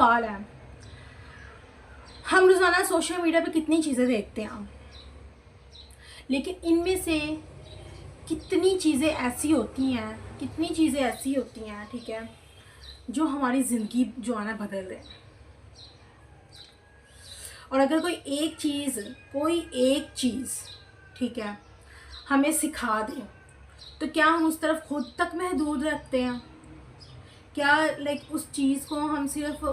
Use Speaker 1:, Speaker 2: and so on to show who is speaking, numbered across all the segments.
Speaker 1: सवाल है, हम रोज़ाना सोशल मीडिया पे कितनी चीज़ें देखते हैं, लेकिन इनमें से कितनी चीज़ें ऐसी होती हैं, ठीक है, जो हमारी ज़िंदगी जो है ना बदल दें। और अगर कोई एक चीज़ ठीक है हमें सिखा दे, तो क्या हम उस तरफ खुद तक महदूद रखते हैं? क्या उस चीज़ को हम सिर्फ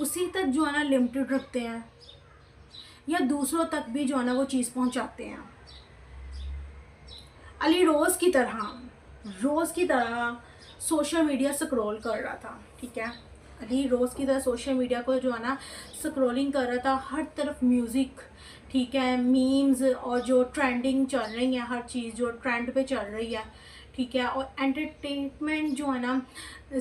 Speaker 1: उसी तक जो है ना लिमिटेड रखते हैं, या दूसरों तक भी जो है ना वो चीज़ पहुंचाते हैं? अली रोज़ की तरह सोशल मीडिया स्क्रॉल कर रहा था, ठीक है। अली रोज़ की तरह सोशल मीडिया को जो है ना स्क्रॉलिंग कर रहा था, हर तरफ म्यूज़िक, ठीक है, मीम्स और जो ट्रेंडिंग चल रही है, हर चीज़ जो ट्रेंड पे चल रही है, ठीक है, और एंटरटेनमेंट जो है ना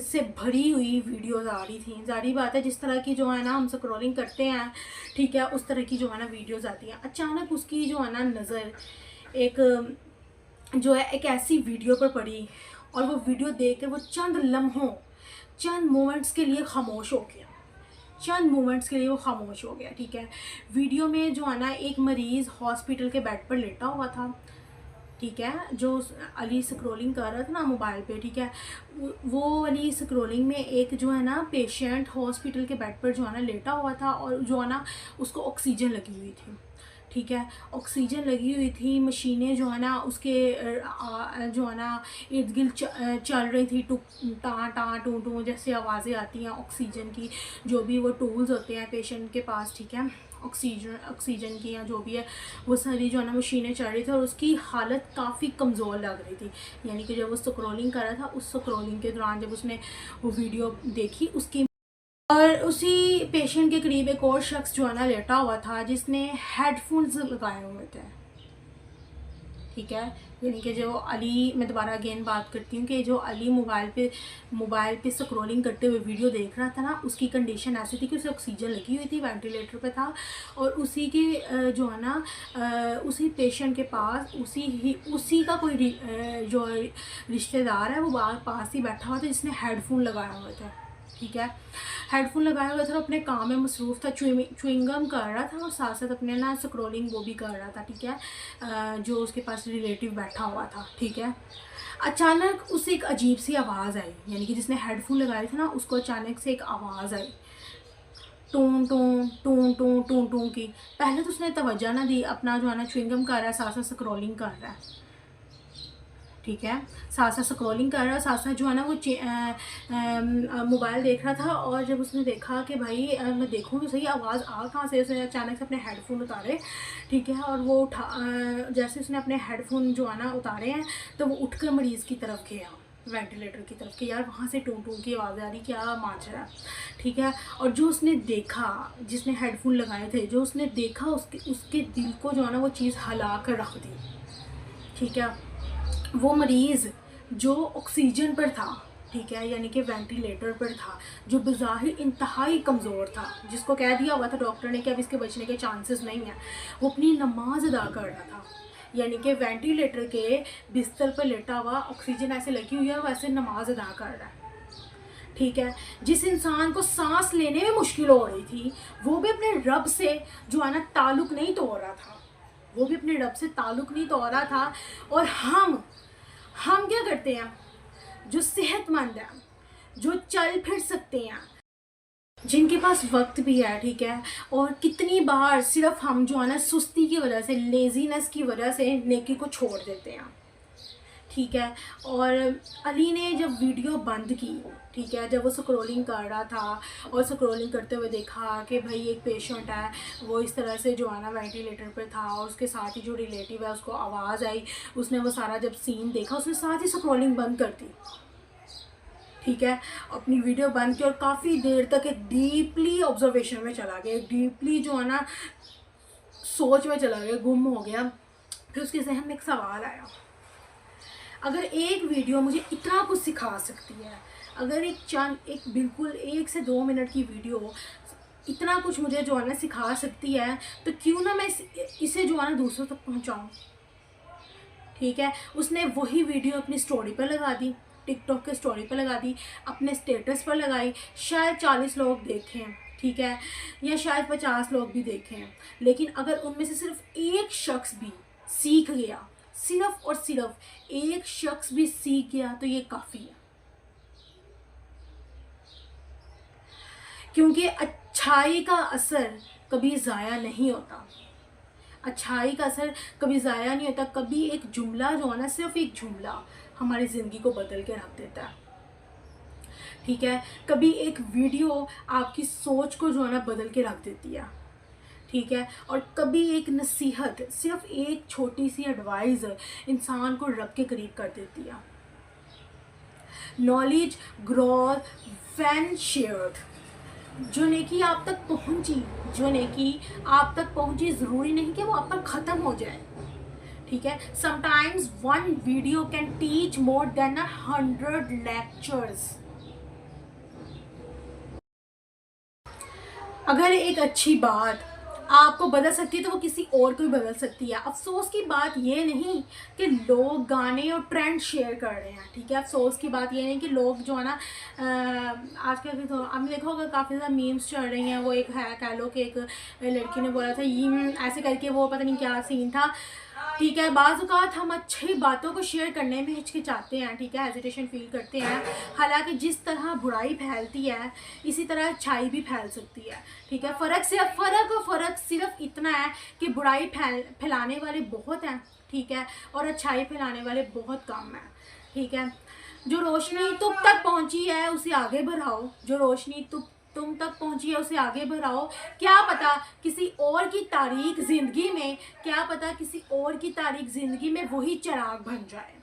Speaker 1: से भरी हुई वीडियोस आ रही थी। जारी बात है, जिस तरह की जो है ना हम स्क्रॉलिंग करते हैं, ठीक है, उस तरह की जो है ना वीडियोस आती हैं। अचानक उसकी जो है ना नज़र एक ऐसी वीडियो पर पड़ी, और वो वीडियो देख कर वो चंद मोमेंट्स के लिए खामोश हो गया, ठीक है। वीडियो में जो है ना एक मरीज़ हॉस्पिटल के बेड पर लेटा हुआ था, ठीक है, जो अली स्क्रॉलिंग कर रहा था ना मोबाइल पे, ठीक है। वो वाली स्क्रॉलिंग में एक जो है ना पेशेंट हॉस्पिटल के बेड पर जो है ना लेटा हुआ था, और जो है ना उसको ऑक्सीजन लगी हुई थी, ठीक है, ऑक्सीजन लगी हुई थी। मशीनें जो है ना उसके जो है ना इर्द गिर्द चल रही थी, टाँ टूँ टूँ जैसे आवाज़ें आती हैं ऑक्सीजन की, जो भी वो टूल्स होते हैं पेशेंट के पास, ठीक है, ऑक्सीजन की या जो भी है, वो सारी जो है ना मशीनें चल रही थी, और उसकी हालत काफ़ी कमज़ोर लग रही थी। यानी कि जब वो स्क्रॉलिंग कर रहा था, उस स्क्रॉलिंग के दौरान जब उसने वो वीडियो देखी, उसकी और उसी पेशेंट के करीब एक और शख्स जो है ना लेटा हुआ था, जिसने हेडफोन्स लगाए हुए थे, ठीक है। यानी कि जो अली, मैं दोबारा अगेन बात करती हूँ कि जो अली मोबाइल पे स्क्रॉलिंग करते हुए वीडियो देख रहा था ना, उसकी कंडीशन ऐसी थी कि उसे ऑक्सीजन लगी हुई थी, वेंटिलेटर पे था, और उसी के जो है ना उसी पेशेंट के पास उसी का कोई जो रिश्तेदार है वो पास ही बैठा हुआ था, जिसने हेडफोन लगाए हुए थे, ठीक है। हेडफोन लगाया हुआ था, अपने काम में मसरूफ़ था, च्युइंगम कर रहा था, और साथ साथ अपने ना स्क्रॉलिंग वो भी कर रहा था, ठीक है। जो उसके पास रिलेटिव बैठा हुआ था, ठीक है। अचानक उसे एक अजीब सी आवाज़ आई, यानी कि जिसने हेडफोन लगाए थे ना, उसको अचानक से एक आवाज़ आई, टूं टूं टूं टूं टूं टूं की। पहले तो उसने तवज्जो ना दी, अपना जो है ना च्युइंगम कर रहा है, साथ साथ स्क्रॉलिंग कर रहा है, ठीक है, साथ साथ स्क्रॉलिंग कर रहा है, साथ साथ जो है ना वो मोबाइल देख रहा था। और जब उसने देखा कि भाई मैं देखूँ तो सही आवाज़ आ कहाँ से, उसने अचानक से अपने हेडफोन उतारे, ठीक है, और वो जैसे उसने अपने हेडफोन जो है ना उतारे हैं, तो वो उठकर मरीज़ की तरफ गया, वेंटिलेटर की तरफ, कि यार वहाँ से टूं टूं की आवाज़ आ रही, क्या माजरा है, ठीक है। और जो उसने देखा, जिसने हेडफोन लगाए थे, जो उसने देखा, उसके दिल को जो है ना वो चीज़ हिला कर रख दी, ठीक है। वो मरीज़ जो ऑक्सीजन पर था, ठीक है, यानी कि वेंटिलेटर पर था, जो बज़ाहिर इंतहाई कमज़ोर था, जिसको कह दिया हुआ था डॉक्टर ने कि अब इसके बचने के चांसेस नहीं हैं, वो अपनी नमाज अदा कर रहा था, यानी कि वेंटिलेटर के बिस्तर पर लेटा हुआ, ऑक्सीजन ऐसे लगी हुई है, वैसे नमाज अदा कर रहा है, ठीक है। जिस इंसान को सांस लेने में मुश्किल हो रही थी, वो भी अपने रब से जो है ना ताल्लुक़ नहीं तोड़ रहा था, और हम क्या करते हैं, जो सेहतमंद हैं, जो चल फिर सकते हैं, जिनके पास वक्त भी है, ठीक है, और कितनी बार सिर्फ हम जो है ना सुस्ती की वजह से, लेजीनेस की वजह से नेकी को छोड़ देते हैं, ठीक है। और अली ने जब वीडियो बंद की, ठीक है, जब वो स्क्रॉलिंग कर रहा था, और स्क्रॉलिंग करते हुए देखा कि भाई एक पेशेंट है, वो इस तरह से जो है ना वेंटिलेटर पर था, और उसके साथ ही जो रिलेटिव है उसको आवाज़ आई, उसने वो सारा जब सीन देखा, उसने साथ ही स्क्रॉलिंग बंद कर दी, ठीक है, अपनी वीडियो बंद की, और काफ़ी देर तक एक डीपली ऑब्जर्वेशन में चला गया, डीपली जो है ना सोच में चला गया, गुम हो गया। फिर उसके जहन में एक सवाल आया, अगर एक वीडियो मुझे इतना कुछ सिखा सकती है, अगर एक बिल्कुल 1 से 2 मिनट की वीडियो इतना कुछ मुझे जो है ना सिखा सकती है, तो क्यों ना मैं इसे जो है ना दूसरों तक पहुंचाऊं, ठीक है। उसने वही वीडियो अपनी स्टोरी पर लगा दी, टिकटॉक के स्टोरी पर लगा दी, अपने स्टेटस पर लगाई, शायद 40 लोग देखें, ठीक है, या शायद 50 लोग भी देखें, लेकिन अगर उनमें से सिर्फ एक शख्स भी सीख गया, सिर्फ और सिर्फ एक शख्स भी सीख गया, तो ये काफ़ी है। क्योंकि अच्छाई का असर कभी ज़ाया नहीं होता, अच्छाई का असर कभी ज़ाया नहीं होता। कभी एक जुमला जो है ना, सिर्फ एक जुमला हमारी ज़िंदगी को बदल के रख देता है, ठीक है। कभी एक वीडियो आपकी सोच को जो है ना बदल के रख देती है, ठीक है। और कभी एक नसीहत, सिर्फ एक छोटी सी एडवाइस इंसान को रब के करीब कर देती है। Knowledge growth when shared. जो नेकी आप तक पहुंची, जो नेकी आप तक पहुंची, ज़रूरी नहीं कि वो आप पर ख़त्म हो जाए, ठीक है। Sometimes one video can teach more than 100 lectures. अगर एक अच्छी बात आपको बदल सकती है तो वो किसी और को भी बदल सकती है। अफसोस की बात ये नहीं कि लोग गाने और ट्रेंड शेयर कर रहे हैं, ठीक है। अफसोस की बात ये नहीं कि लोग जो है ना आजकल तो आपने देखा होगा काफ़ी ज़्यादा मीम्स चल रही हैं। वो एक है, कह लो कि एक लड़की ने बोला था ये ऐसे करके, वो पता नहीं क्या सीन था, ठीक है। बाज़ औक़ात हम अच्छी बातों को शेयर करने में हिचकिचाते हैं, ठीक है, हेजिटेशन फील करते हैं। हालांकि जिस तरह बुराई फैलती है इसी तरह अच्छाई भी फैल सकती है, ठीक है। फ़र्क सिर्फ इतना है कि बुराई फैलाने वाले बहुत हैं, ठीक है, और अच्छाई फैलाने वाले बहुत कम हैं, ठीक है। जो रोशनी तुम तक पहुंची है उसे आगे बढ़ाओ, जो रोशनी तुम तक पहुंची है उसे आगे बढ़ाओ। क्या पता किसी और की तारीख ज़िंदगी में, क्या पता किसी और की तारीख ज़िंदगी में वही चिराग बन जाए।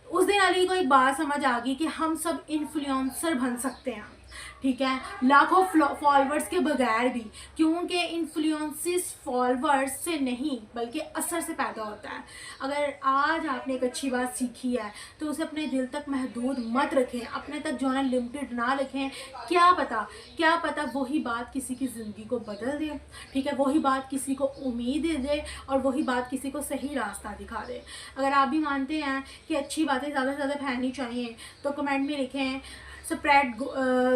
Speaker 1: उस दिन अली को एक बात समझ आ गई कि हम सब इन्फ्लुएंसर बन सकते हैं, ठीक है, लाखों फॉलोअर्स के बगैर भी। क्योंकि इन्फ्लुएंसेस फॉलोअर्स से नहीं बल्कि असर से पैदा होता है। अगर आज आपने एक अच्छी बात सीखी है तो उसे अपने दिल तक महदूद मत रखें, अपने तक जो है ना लिमिटेड ना रखें। क्या पता वही बात किसी की ज़िंदगी को बदल दे, ठीक है, वही बात किसी को उम्मीद दे और वही बात किसी को सही रास्ता दिखा दे। अगर आप भी मानते हैं कि अच्छी बातें ज़्यादा से ज़्यादा फैलनी चाहिए तो कमेंट में लिखें स्प्रेड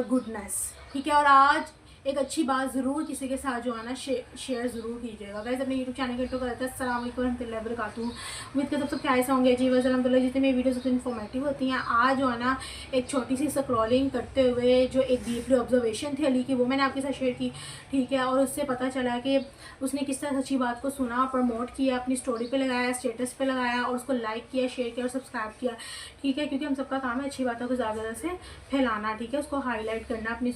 Speaker 1: गुडनेस, ठीक है। और आज एक अच्छी बात ज़रूर किसी के साथ जो है ना शेयर ज़रूर कीजिएगा। गाइस अपने यूट्यूब चैनल के इंट्रो करते हैं। अस्सलाम वालेकुम रहमतुल्लाहि व बरकातुहू। उम्मीद करते सब क्या ऐसे होंगे जी। वैसे अलहम्दुलिल्लाह जितने मेरी वीडियो सबसे इन्फॉर्मेटिव होती हैं। आज जो है ना एक छोटी सी स्क्रॉलिंग करते हुए जो एक डीपली ऑब्जर्वेशन थी अली की, वो मैंने आपके साथ शेयर की, ठीक है। और उससे पता चला कि उसने किस तरह अच्छी बात को सुना, प्रमोट किया, अपनी स्टोरी पे लगाया, स्टेटस पे लगाया और उसको लाइक किया, शेयर किया और सब्सक्राइब किया, ठीक है। क्योंकि हम सबका काम है अच्छी बातों को ज़्यादा से फैलाना, ठीक है, उसको हाईलाइट करना, अपनी